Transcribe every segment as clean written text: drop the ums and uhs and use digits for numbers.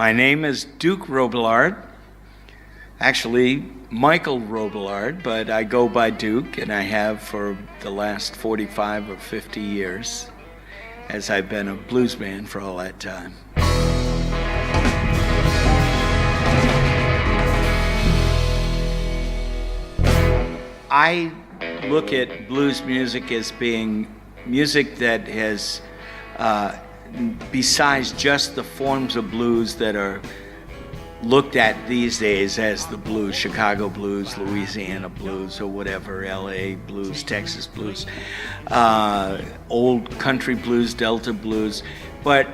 My name is Duke Robillard, actually Michael Robillard, but I go by Duke, and I have for the last 45 or 50 years, as I've been a blues man for all that time. I look at blues music as being music that has, besides just the forms of blues that are looked at these days as the blues, Chicago blues, Louisiana blues, or whatever, LA blues, Texas blues, old country blues, Delta blues, but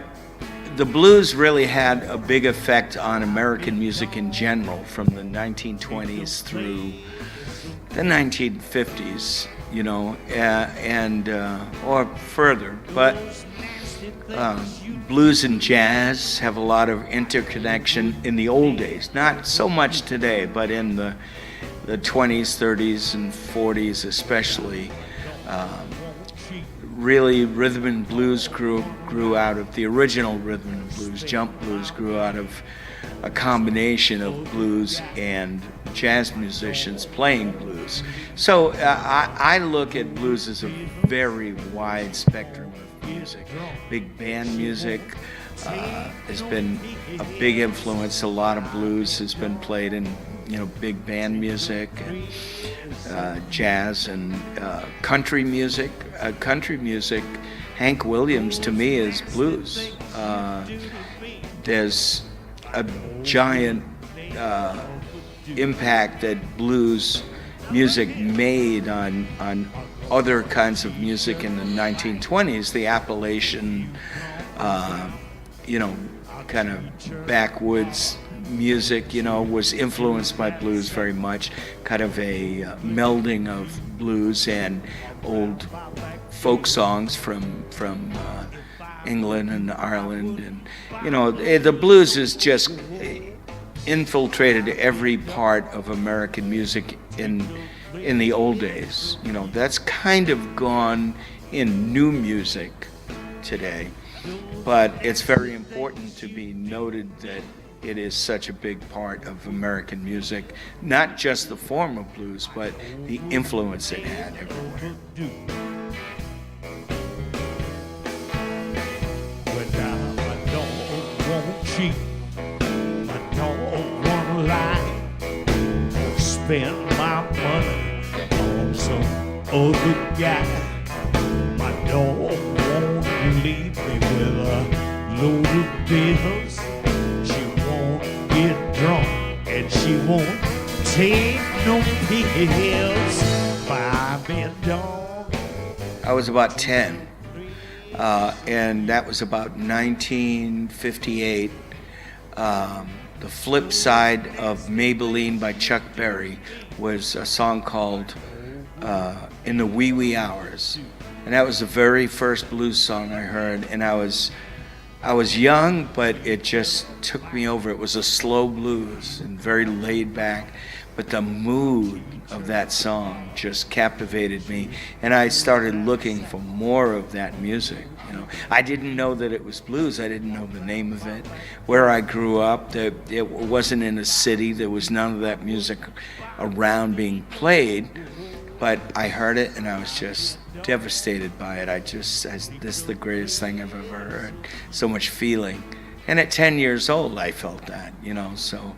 the blues really had a big effect on American music in general from the 1920s through the 1950s, you know, or further. But blues and jazz have a lot of interconnection in the old days. Not so much today, but in the 20s, 30s, and 40s especially. Really, rhythm and blues grew out of the original rhythm and blues. Jump blues grew out of a combination of blues and jazz musicians playing blues. So I look at blues as a very wide spectrum of music. Big band music has been a big influence. A lot of blues has been played in, you know, big band music, and jazz and country music. Country music, Hank Williams to me is blues. There's a giant impact that blues music made on other kinds of music in the 1920s. The Appalachian, you know, kind of backwoods music, you know, was influenced by blues very much, kind of a melding of blues and old folk songs from England and Ireland, and you know, the blues has just infiltrated every part of American music in the old days. You know, that's kind of gone in new music today, but it's very important to be noted that it is such a big part of American music, not just the form of blues, but the influence it had everywhere. I don't want to cheat, I don't want to lie, spend my money on some other guy. I don't want to leave me with a load of bills. Get drunk and she won't take no pills. Buy me a dog. I was about 10, and that was about 1958. The flip side of Maybelline by Chuck Berry was a song called In the Wee Wee Hours. And that was the very first blues song I heard, and I was young, but it just took me over. It was a slow blues and very laid back, but the mood of that song just captivated me, and I started looking for more of that music. You know, I didn't know that it was blues. I didn't know the name of it. Where I grew up, it wasn't in a city. There was none of that music around being played, but I heard it, and I was just devastated by it. This is the greatest thing I've ever heard. So much feeling. And at 10 years old, I felt that, you know, so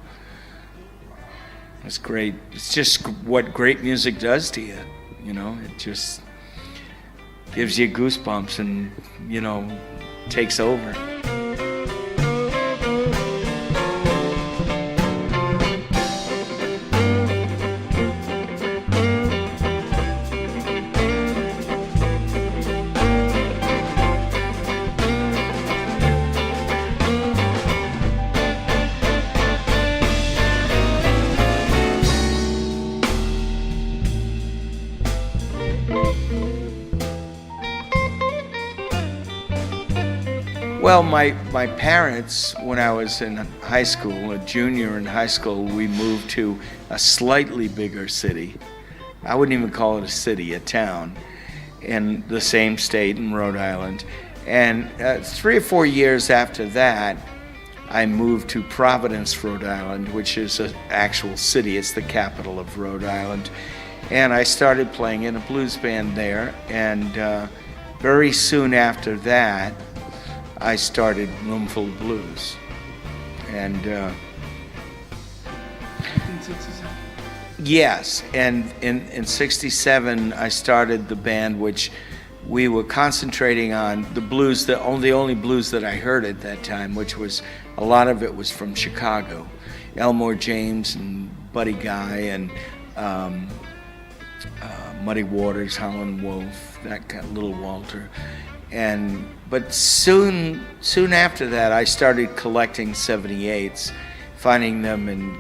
it's great. It's just what great music does to you, you know. It just gives you goosebumps and, you know, takes over. Well, my parents, when I was in high school, a junior in high school, we moved to a slightly bigger city. I wouldn't even call it a city, a town, in the same state in Rhode Island. And 3 or 4 years after that, I moved to Providence, Rhode Island, which is an actual city. It's the capital of Rhode Island. And I started playing in a blues band there. And very soon after that, I started Roomful of Blues. And yes, and in '67 I started the band, which we were concentrating on the blues, the only blues that I heard at that time, which was a lot of it was from Chicago, Elmore James and Buddy Guy and Muddy Waters, Howlin' Wolf, that kind of Little Walter, but soon after that I started collecting 78s, finding them in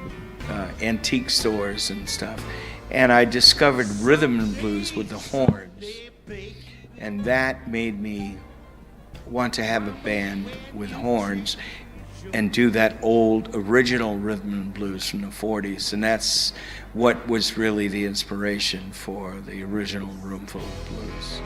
antique stores and stuff, and I discovered rhythm and blues with the horns, and that made me want to have a band with horns and do that old original rhythm and blues from the 40s, and that's what was really the inspiration for the original Roomful of Blues.